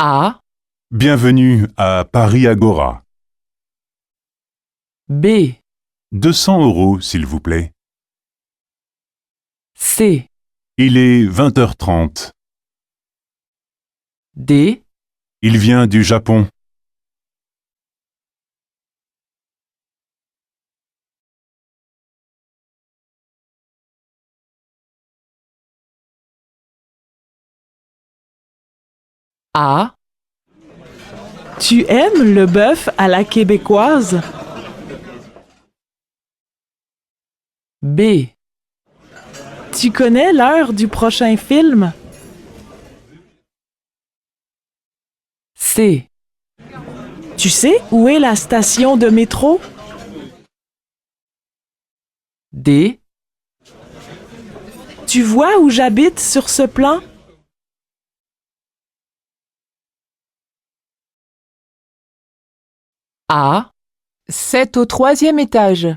A, Bienvenue à Paris Agora. B, 200 €, s'il vous plaît. C, Il est 20h30. D, Il vient du Japon. A, Tu aimes le bœuf à la québécoise? B, Tu connais l'heure du prochain film? C, Tu sais où est la station de métro? D, Tu vois où j'habite sur ce plan? A, C'est au 3e étage.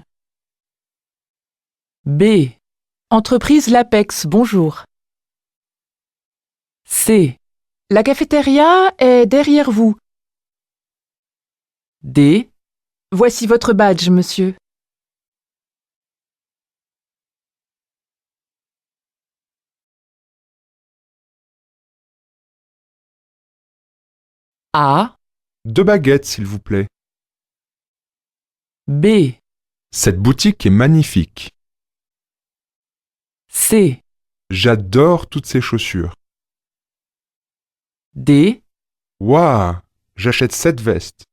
B, Entreprise L'Apex, bonjour. C, La cafétéria est derrière vous. D, Voici votre badge, monsieur. A, 2 baguettes, s'il vous plaît. B, Cette boutique est magnifique. C, J'adore toutes ces chaussures. D, Waouh, j'achète cette veste.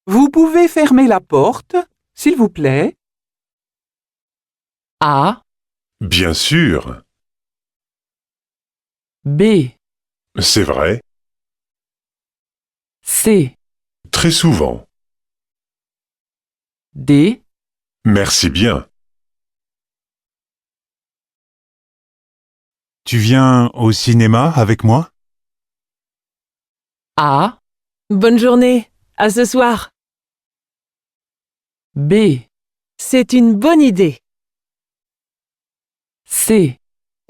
Vous pouvez fermer la porte, s'il vous plaît? A, Bien sûr. B, C'est vrai. C, Très souvent. D, Merci bien. Tu viens au cinéma avec moi? A, Bonne journée, à ce soir. B, C'est une bonne idée. C,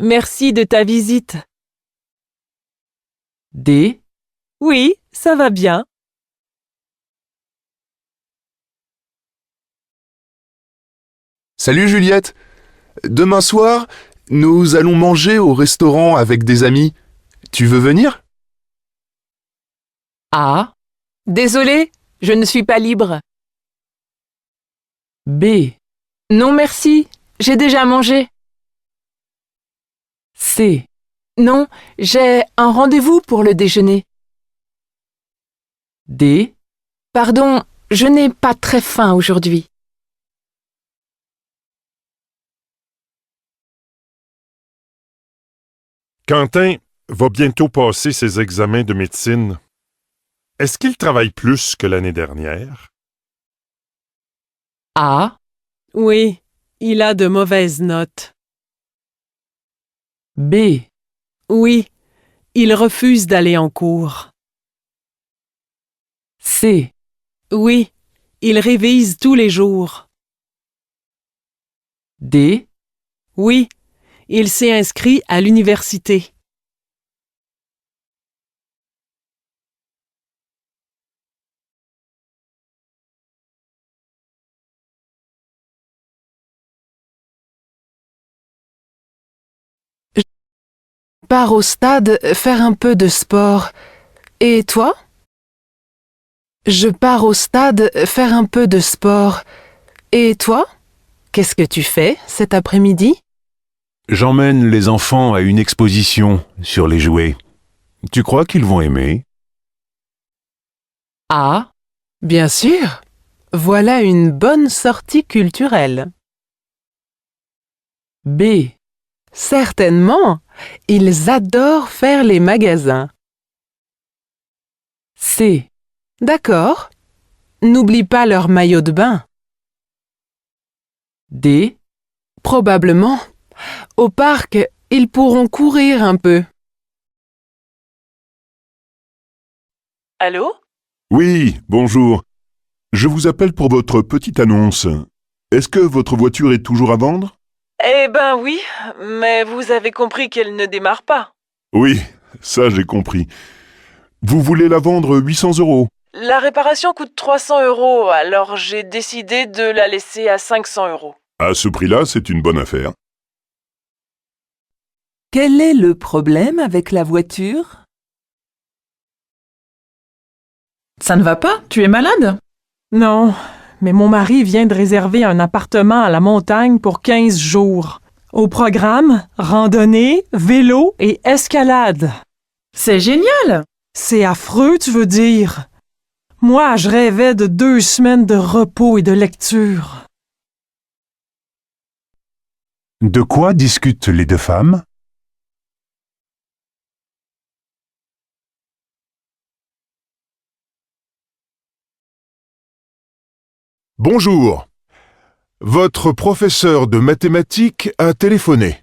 Merci de ta visite. D, Oui, ça va bien. Salut Juliette. Demain soir, nous allons manger au restaurant avec des amis. Tu veux venir? A, Désolé, je ne suis pas libre. B, Non merci, j'ai déjà mangé. C, Non, j'ai un rendez-vous pour le déjeuner. D, Pardon, je n'ai pas très faim aujourd'hui. Quentin va bientôt passer ses examens de médecine. Est-ce qu'il travaille plus que l'année dernière? A, Oui, il a de mauvaises notes. B, Oui, il refuse d'aller en cours. C, Oui, il révise tous les jours. D, Oui, il s'est inscrit à l'université. Je pars au stade faire un peu de sport. Et toi? Je pars au stade faire un peu de sport. Et toi? Qu'est-ce que tu fais cet après-midi? J'emmène les enfants à une exposition sur les jouets. Tu crois qu'ils vont aimer? A, Bien sûr. Voilà une bonne sortie culturelle. B, Certainement. Ils adorent faire les magasins. C, D'accord. N'oublie pas leur maillot de bain. D, Probablement. Au parc, ils pourront courir un peu. Allô? Oui, bonjour. Je vous appelle pour votre petite annonce. Est-ce que votre voiture est toujours à vendre? Eh ben oui, mais vous avez compris qu'elle ne démarre pas. Oui, ça j'ai compris. Vous voulez la vendre 800 €? La réparation coûte 300 €, alors j'ai décidé de la laisser à 500 €. À ce prix-là, c'est une bonne affaire. Quel est le problème avec la voiture? Ça ne va pas? Tu es malade? Non, mais mon mari vient de réserver un appartement à la montagne pour 15 jours. Au programme, randonnée, vélo et escalade. C'est génial! C'est affreux, tu veux dire? Moi, je rêvais de 2 semaines de repos et de lecture. De quoi discutent les deux femmes? Bonjour. Votre professeur de mathématiques a téléphoné.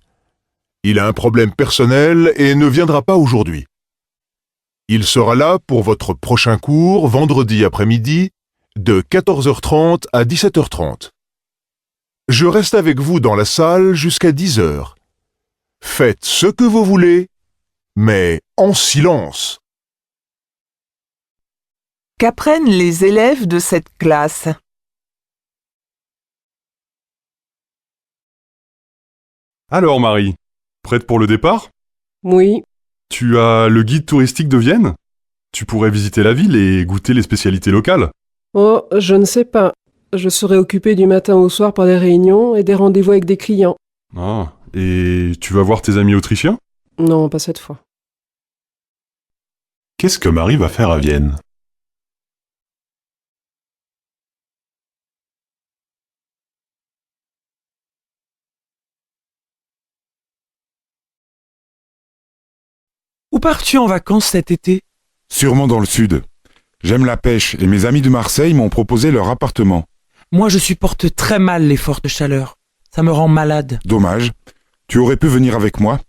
Il a un problème personnel et ne viendra pas aujourd'hui. Il sera là pour votre prochain cours vendredi après-midi de 14h30 à 17h30. Je reste avec vous dans la salle jusqu'à 10h. Faites ce que vous voulez, mais en silence. Qu'apprennent les élèves de cette classe? Alors Marie, prête pour le départ? Oui, Tu as le guide touristique de Vienne? Tu pourrais visiter la ville et goûter les spécialités locales. oh, je ne sais pas. Je serai occupé du matin au soir par des réunions et des rendez-vous avec des clients. Ah, et tu vas voir tes amis autrichiens? Non, pas cette fois. Qu'est-ce que Marie va faire à Vienne? Où pars-tu en vacances cet été? Sûrement dans le sud. J'aime la pêche et mes amis de Marseille m'ont proposé leur appartement. Moi, je supporte très mal les fortes chaleurs. Ça me rend malade. Dommage. Tu aurais pu venir avec moi.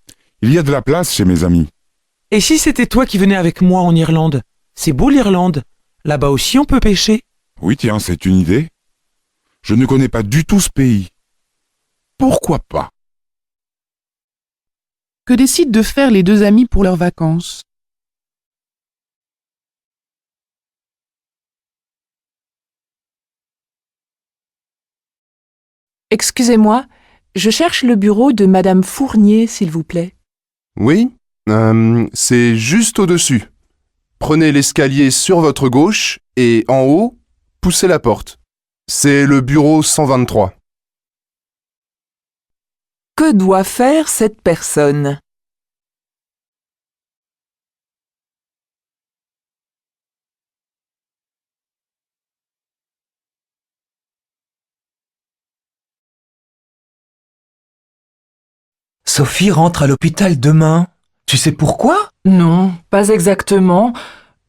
Il y a de la place chez mes amis. Et si c'était toi qui venais avec moi en Irlande? C'est beau l'Irlande. Là-bas aussi on peut pêcher. Oui, tiens, c'est une idée. Je ne connais pas du tout ce pays. Pourquoi pas? Que décident de faire les deux amis pour leurs vacances? Excusez-moi, je cherche le bureau de Madame Fournier, s'il vous plaît. Oui, c'est juste au-dessus. Prenez l'escalier sur votre gauche et en haut, poussez la porte. C'est le bureau 123. Que doit faire cette personne? Sophie rentre à l'hôpital demain. Tu sais pourquoi? Non, pas exactement.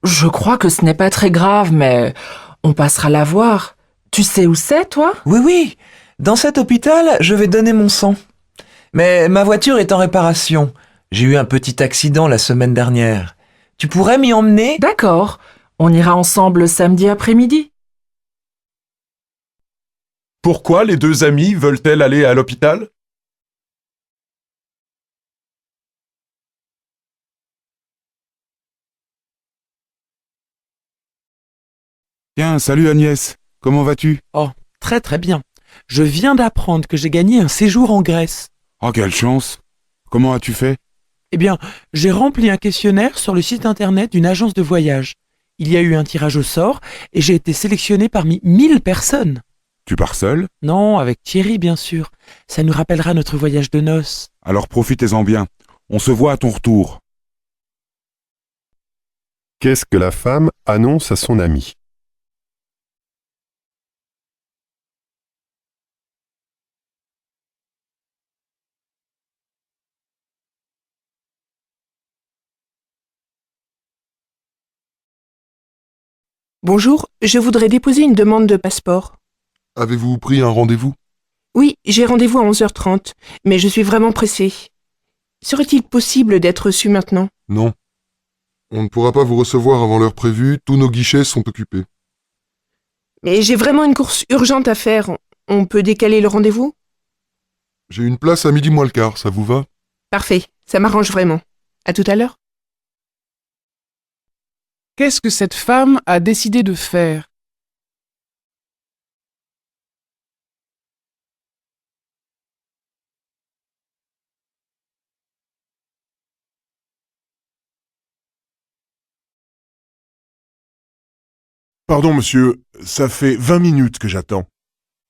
Je crois que ce n'est pas très grave, mais on passera la voir. Tu sais où c'est, toi? Oui, oui. Dans cet hôpital, je vais donner mon sang. Mais ma voiture est en réparation. J'ai eu un petit accident la semaine dernière. Tu pourrais m'y emmener? D'accord. On ira ensemble samedi après-midi. Pourquoi les deux amies veulent-elles aller à l'hôpital? Tiens, salut Agnès. Comment vas-tu? Oh, très très bien. Je viens d'apprendre que j'ai gagné un séjour en Grèce. Oh, quelle chance. Comment as-tu fait? Eh bien, j'ai rempli un questionnaire sur le site internet d'une agence de voyage. Il y a eu un tirage au sort et j'ai été sélectionné parmi 1000 personnes. Tu pars seul? Non, avec Thierry, bien sûr. Ça nous rappellera notre voyage de noces. Alors profitez-en bien. On se voit à ton retour. Qu'est-ce que la femme annonce à son ami? Bonjour, je voudrais déposer une demande de passeport. Avez-vous pris un rendez-vous? Oui, j'ai rendez-vous à 11h30, mais je suis vraiment pressée. Serait-il possible d'être reçu maintenant? Non. On ne pourra pas vous recevoir avant l'heure prévue, tous nos guichets sont occupés. Mais j'ai vraiment une course urgente à faire. On peut décaler le rendez-vous? J'ai une place à 12h moins le quart, ça vous va? Parfait, ça m'arrange vraiment. À tout à l'heure. Qu'est-ce que cette femme a décidé de faire? Pardon, monsieur, ça fait 20 minutes que j'attends.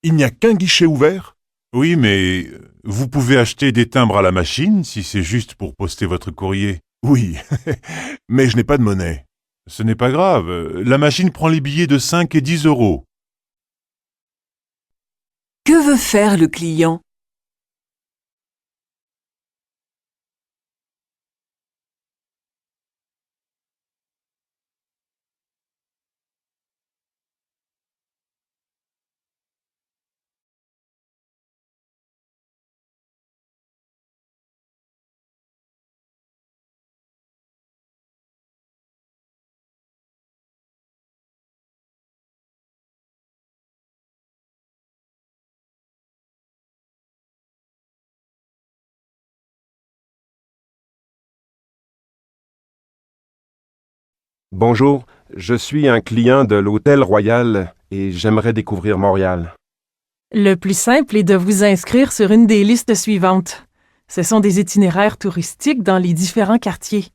Il n'y a qu'un guichet ouvert? Oui, mais vous pouvez acheter des timbres à la machine si c'est juste pour poster votre courrier. Oui, mais je n'ai pas de monnaie. Ce n'est pas grave, la machine prend les billets de 5 et 10 euros. Que veut faire le client? Bonjour, je suis un client de l'Hôtel Royal et j'aimerais découvrir Montréal. Le plus simple est de vous inscrire sur une des listes suivantes. Ce sont des itinéraires touristiques dans les différents quartiers.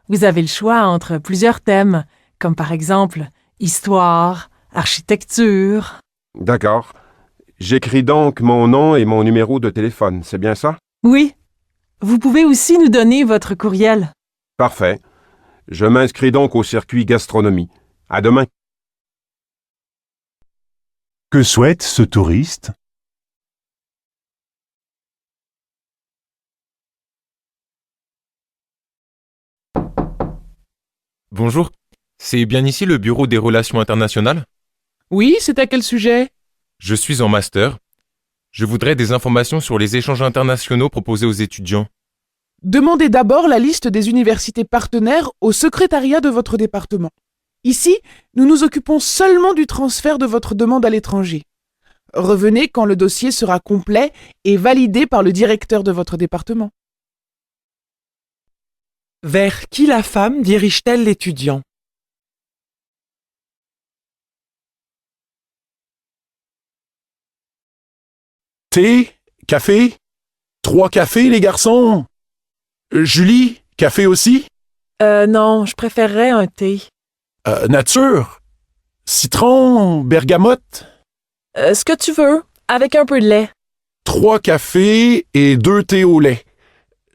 Vous avez le choix entre plusieurs thèmes, comme par exemple histoire, architecture. D'accord. J'écris donc mon nom et mon numéro de téléphone, c'est bien ça? Oui. Vous pouvez aussi nous donner votre courriel. Parfait. Je m'inscris donc au circuit gastronomie. À demain. Que souhaite ce touriste? Bonjour, c'est bien ici le bureau des relations internationales? Oui, c'est à quel sujet? Je suis en master. Je voudrais des informations sur les échanges internationaux proposés aux étudiants. Demandez d'abord la liste des universités partenaires au secrétariat de votre département. Ici, nous nous occupons seulement du transfert de votre demande à l'étranger. Revenez quand le dossier sera complet et validé par le directeur de votre département. Vers qui la femme dirige-t-elle l'étudiant? Thé? Café? 3 cafés, les garçons? Julie, café aussi? Non, je préférerais un thé. Nature? Citron? Bergamote? Ce que tu veux, avec un peu de lait. 3 cafés et 2 thés au lait.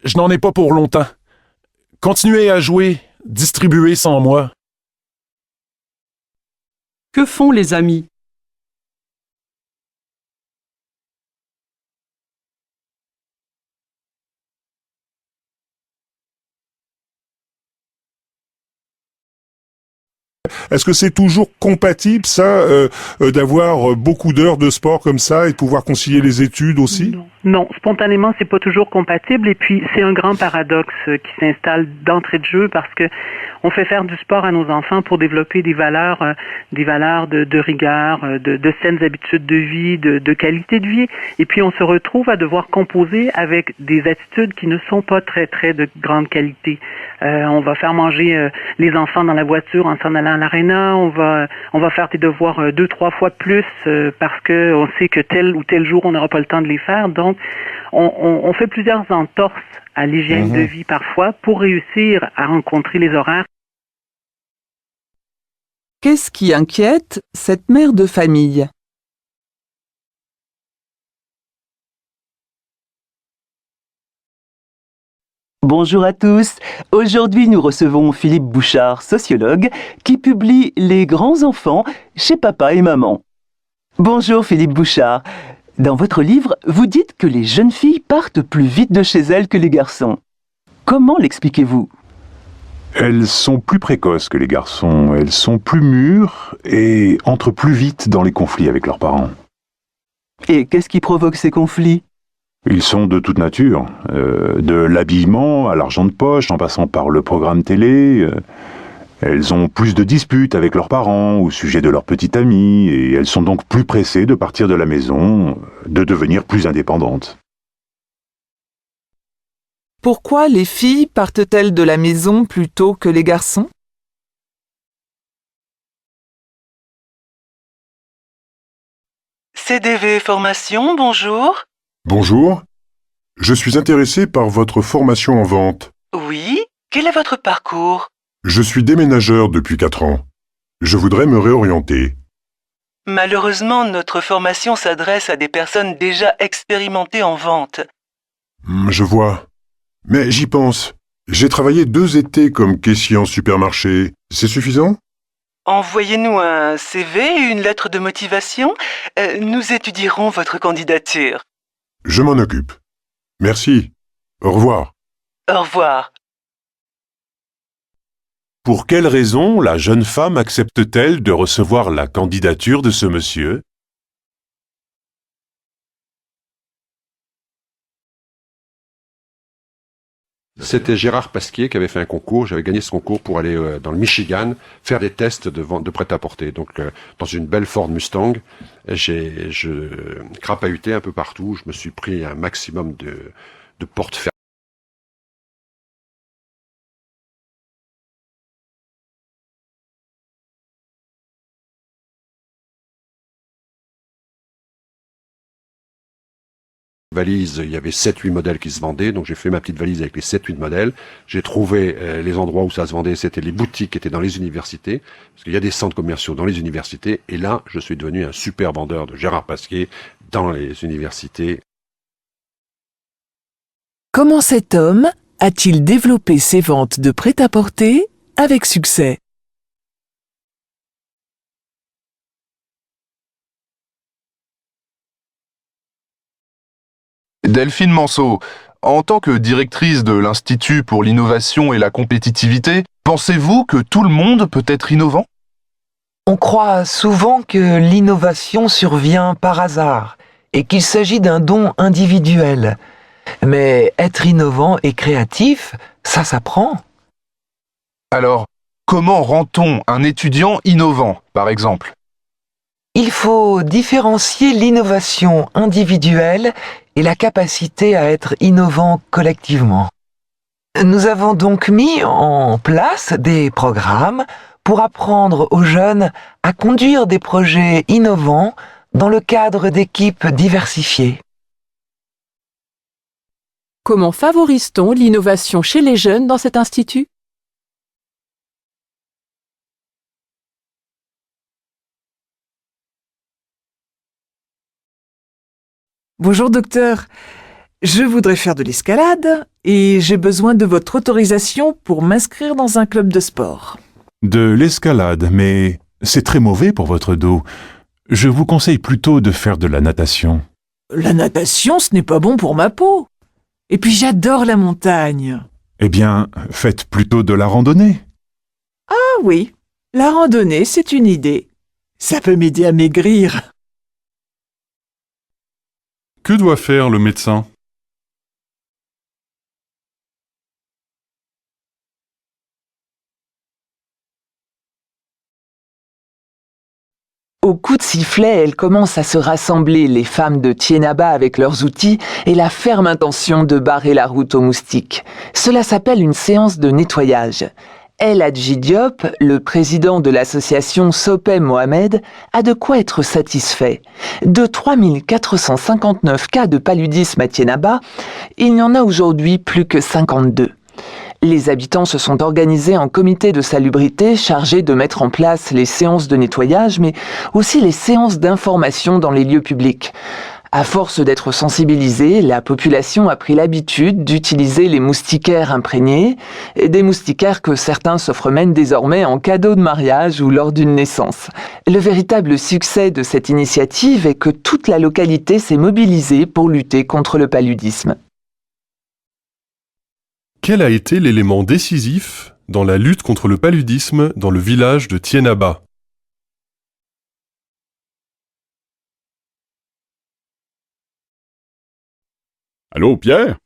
Je n'en ai pas pour longtemps. Continuez à jouer, distribuez sans moi. Que font les amis? Est-ce que c'est toujours compatible, ça, d'avoir beaucoup d'heures de sport comme ça et de pouvoir concilier les études aussi? Non, spontanément, c'est pas toujours compatible. Et puis, c'est un grand paradoxe qui s'installe d'entrée de jeu parce que on fait faire du sport à nos enfants pour développer des valeurs de rigueur, de saines habitudes de vie, de qualité de vie. Et puis, on se retrouve à devoir composer avec des attitudes qui ne sont pas très, très de grande qualité. On va faire manger les enfants dans la voiture en s'en allant à l'aréna. On va faire des devoirs 2-3 fois plus parce que on sait que tel ou tel jour, on n'aura pas le temps de les faire. Donc, on fait plusieurs entorses à l'hygiène de vie parfois pour réussir à rencontrer les horaires. Qu'est-ce qui inquiète cette mère de famille? Bonjour à tous. Aujourd'hui, nous recevons Philippe Bouchard, sociologue, qui publie Les grands enfants chez Papa et Maman. Bonjour Philippe Bouchard. Dans votre livre, vous dites que les jeunes filles partent plus vite de chez elles que les garçons. Comment l'expliquez-vous? Elles sont plus précoces que les garçons, elles sont plus mûres et entrent plus vite dans les conflits avec leurs parents. Et qu'est-ce qui provoque ces conflits? Ils sont de toute nature, de l'habillement à l'argent de poche, en passant par le programme télé. Elles ont plus de disputes avec leurs parents au sujet de leur petite amie, et elles sont donc plus pressées de partir de la maison, de devenir plus indépendantes. Pourquoi les filles partent-elles de la maison plutôt que les garçons? CDV Formation, bonjour. Bonjour. Je suis intéressé par votre formation en vente. Oui, quel est votre parcours? Je suis déménageur depuis 4 ans. Je voudrais me réorienter. Malheureusement, notre formation s'adresse à des personnes déjà expérimentées en vente. Je vois. Mais j'y pense. J'ai travaillé 2 étés comme caissier en supermarché. C'est suffisant? Envoyez-nous un CV et une lettre de motivation. Nous étudierons votre candidature. Je m'en occupe. Merci. Au revoir. Au revoir. Pour quelle raison la jeune femme accepte-t-elle de recevoir la candidature de ce monsieur? C'était Gérard Pasquier qui avait fait un concours. J'avais gagné ce concours pour aller dans le Michigan faire des tests de vente de prêt-à-porter. Donc, dans une belle Ford Mustang, je crapahutais un peu partout. Je me suis pris un maximum de portes fermées. Valise, il y avait 7-8 modèles qui se vendaient, donc j'ai fait ma petite valise avec les 7-8 modèles. J'ai trouvé les endroits où ça se vendait, c'était les boutiques qui étaient dans les universités, parce qu'il y a des centres commerciaux dans les universités, et là, je suis devenu un super vendeur de Gérard Pasquier dans les universités. Comment cet homme a-t-il développé ses ventes de prêt-à-porter avec succès? Delphine Manceau, en tant que directrice de l'Institut pour l'innovation et la compétitivité, pensez-vous que tout le monde peut être innovant? On croit souvent que l'innovation survient par hasard et qu'il s'agit d'un don individuel. Mais être innovant et créatif, ça s'apprend. Alors, comment rend-on un étudiant innovant, par exemple? Il faut différencier l'innovation individuelle et la capacité à être innovant collectivement. Nous avons donc mis en place des programmes pour apprendre aux jeunes à conduire des projets innovants dans le cadre d'équipes diversifiées. Comment favorise-t-on l'innovation chez les jeunes dans cet institut? Bonjour docteur, je voudrais faire de l'escalade et j'ai besoin de votre autorisation pour m'inscrire dans un club de sport. De l'escalade, mais c'est très mauvais pour votre dos. Je vous conseille plutôt de faire de la natation. La natation, ce n'est pas bon pour ma peau. Et puis j'adore la montagne. Eh bien, faites plutôt de la randonnée. Ah oui, la randonnée, c'est une idée. Ça peut m'aider à maigrir. Que doit faire le médecin? Au coup de sifflet, elles commencent à se rassembler, les femmes de Thiénaba avec leurs outils et la ferme intention de barrer la route aux moustiques. Cela s'appelle une séance de nettoyage. El Hadji Diop, le président de l'association Sopé Mohamed, a de quoi être satisfait. De 3459 cas de paludisme à Thiénaba, il n'y en a aujourd'hui plus que 52. Les habitants se sont organisés en comité de salubrité chargés de mettre en place les séances de nettoyage, mais aussi les séances d'information dans les lieux publics. À force d'être sensibilisée, la population a pris l'habitude d'utiliser les moustiquaires imprégnés, et des moustiquaires que certains s'offrent même désormais en cadeau de mariage ou lors d'une naissance. Le véritable succès de cette initiative est que toute la localité s'est mobilisée pour lutter contre le paludisme. Quel a été l'élément décisif dans la lutte contre le paludisme dans le village de Thiénaba? Allô, Pierre?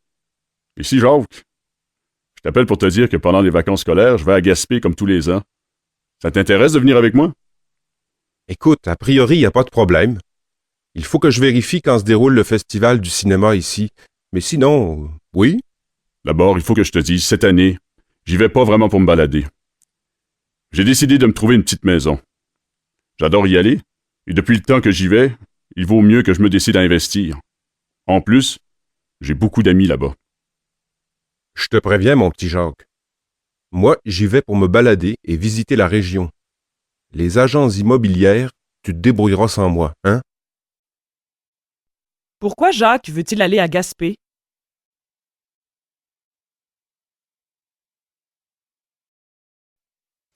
Ici Jacques. Je t'appelle pour te dire que pendant les vacances scolaires, je vais à Gaspé comme tous les ans. Ça t'intéresse de venir avec moi? Écoute, a priori, il n'y a pas de problème. Il faut que je vérifie quand se déroule le festival du cinéma ici. Mais sinon, oui. D'abord, il faut que je te dise, cette année, j'y vais pas vraiment pour me balader. J'ai décidé de me trouver une petite maison. J'adore y aller, et depuis le temps que j'y vais, il vaut mieux que je me décide à investir. En plus, j'ai beaucoup d'amis là-bas. Je te préviens, mon petit Jacques. Moi, j'y vais pour me balader et visiter la région. Les agences immobilières, tu te débrouilleras sans moi, hein? Pourquoi Jacques veut-il aller à Gaspé?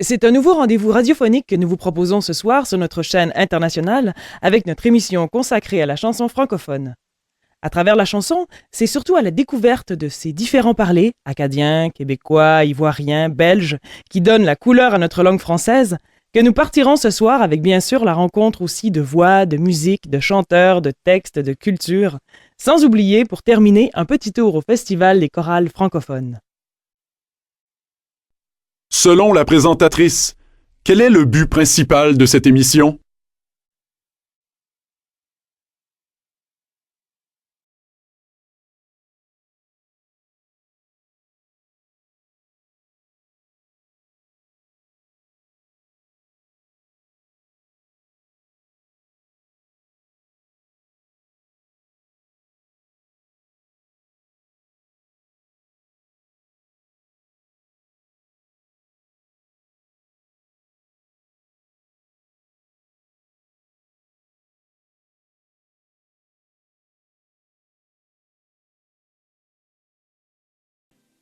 C'est un nouveau rendez-vous radiophonique que nous vous proposons ce soir sur notre chaîne internationale avec notre émission consacrée à la chanson francophone. À travers la chanson, c'est surtout à la découverte de ces différents parlers, acadiens, québécois, ivoiriens, belges, qui donnent la couleur à notre langue française, que nous partirons ce soir avec bien sûr la rencontre aussi de voix, de musique, de chanteurs, de textes, de culture, sans oublier pour terminer un petit tour au Festival des chorales francophones. Selon la présentatrice, quel est le but principal de cette émission?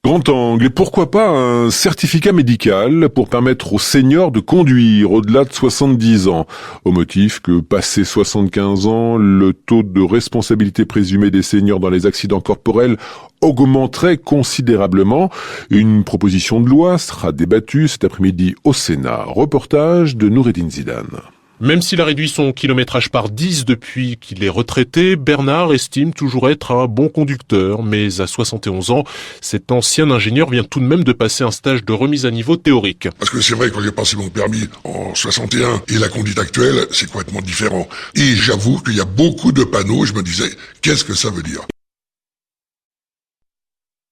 Grand angle, et pourquoi pas un certificat médical pour permettre aux seniors de conduire au-delà de 70 ans, au motif que, passé 75 ans, le taux de responsabilité présumée des seniors dans les accidents corporels augmenterait considérablement. Une proposition de loi sera débattue cet après-midi au Sénat. Reportage de Noureddine Zidane. Même s'il a réduit son kilométrage par 10 depuis qu'il est retraité, Bernard estime toujours être un bon conducteur. Mais à 71 ans, cet ancien ingénieur vient tout de même de passer un stage de remise à niveau théorique. Parce que c'est vrai que quand j'ai passé mon permis en 61 et la conduite actuelle, c'est complètement différent. Et j'avoue qu'il y a beaucoup de panneaux, je me disais, qu'est-ce que ça veut dire?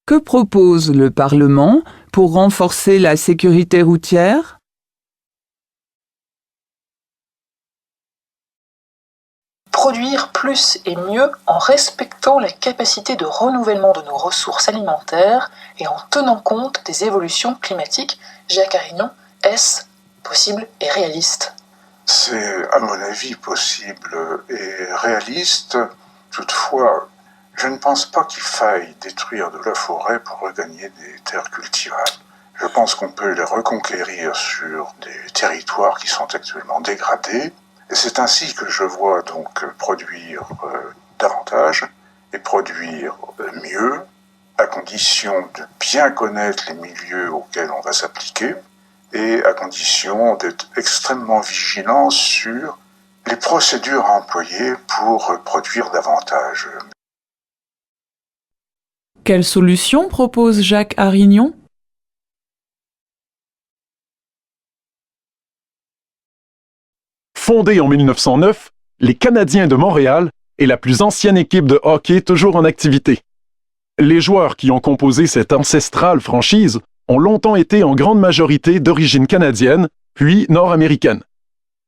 Que propose le Parlement pour renforcer la sécurité routière? Produire plus et mieux en respectant la capacité de renouvellement de nos ressources alimentaires et en tenant compte des évolutions climatiques. Jacques Arignon, est-ce possible et réaliste? C'est, à mon avis, possible et réaliste. Toutefois, je ne pense pas qu'il faille détruire de la forêt pour regagner des terres cultivables. Je pense qu'on peut les reconquérir sur des territoires qui sont actuellement dégradés. Et c'est ainsi que je vois donc produire davantage et produire mieux, à condition de bien connaître les milieux auxquels on va s'appliquer et à condition d'être extrêmement vigilant sur les procédures à employer pour produire davantage. Quelle solution propose Jacques Arignon? Fondée en 1909, les Canadiens de Montréal est la plus ancienne équipe de hockey toujours en activité. Les joueurs qui ont composé cette ancestrale franchise ont longtemps été en grande majorité d'origine canadienne, puis nord-américaine.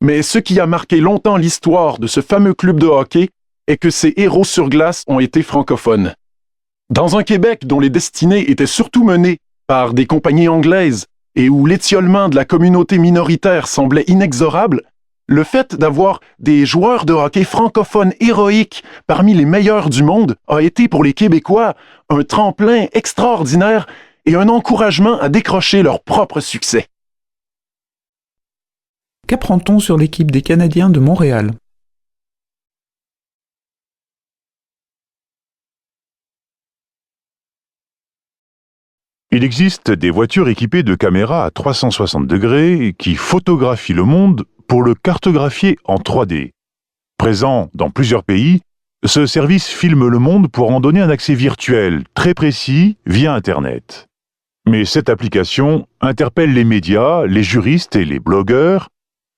Mais ce qui a marqué longtemps l'histoire de ce fameux club de hockey est que ses héros sur glace ont été francophones. Dans un Québec dont les destinées étaient surtout menées par des compagnies anglaises et où l'étiolement de la communauté minoritaire semblait inexorable, le fait d'avoir des joueurs de hockey francophones héroïques parmi les meilleurs du monde a été pour les Québécois un tremplin extraordinaire et un encouragement à décrocher leur propre succès. Qu'apprend-on sur l'équipe des Canadiens de Montréal? Il existe des voitures équipées de caméras à 360 degrés qui photographient le monde pour le cartographier en 3D. Présent dans plusieurs pays, ce service filme le monde pour en donner un accès virtuel très précis via Internet. Mais cette application interpelle les médias, les juristes et les blogueurs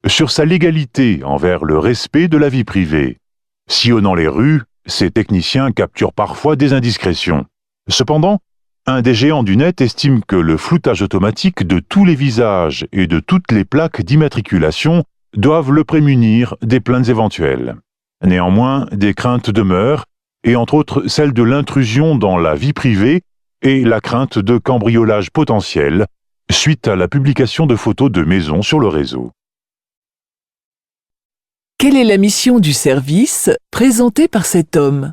sur sa légalité envers le respect de la vie privée. Sillonnant les rues, ces techniciens capturent parfois des indiscrétions. Cependant, un des géants du net estime que le floutage automatique de tous les visages et de toutes les plaques d'immatriculation doivent le prémunir des plaintes éventuelles. Néanmoins, des craintes demeurent, et entre autres celle de l'intrusion dans la vie privée et la crainte de cambriolage potentiel suite à la publication de photos de maisons sur le réseau. Quelle est la mission du service présentée par cet homme?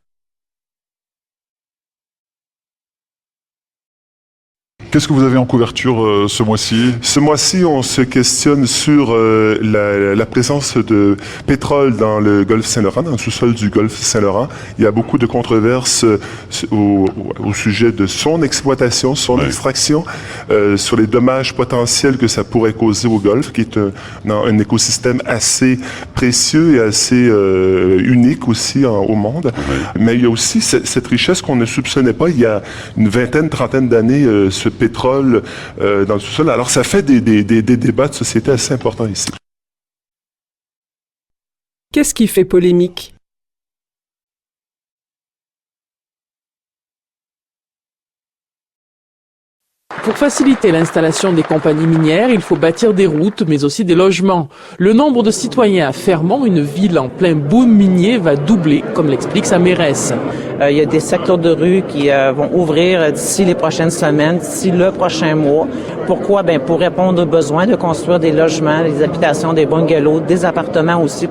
Qu'est-ce que vous avez en couverture ce mois-ci? Ce mois-ci, on se questionne sur la présence de pétrole dans le golfe Saint-Laurent, dans le sous-sol du golfe Saint-Laurent. Il y a beaucoup de controverses au sujet de son exploitation, son extraction, sur les dommages potentiels que ça pourrait causer au golfe, qui est un écosystème assez précieux et assez unique aussi au monde. Mais il y a aussi cette richesse qu'on ne soupçonnait pas il y a une vingtaine, trentaine d'années, ce pétrole dans le sous-sol. Alors, ça fait des débats de société assez importants ici. Qu'est-ce qui fait polémique? Pour faciliter l'installation des compagnies minières, il faut bâtir des routes, mais aussi des logements. Le nombre de citoyens à Fermont, une ville en plein boom minier, va doubler, comme l'explique sa mairesse. Il y a des secteurs de rue qui vont ouvrir d'ici les prochaines semaines, d'ici le prochain mois. Pourquoi? Pour répondre aux besoins de construire des logements, des habitations, des bungalows, des appartements aussi.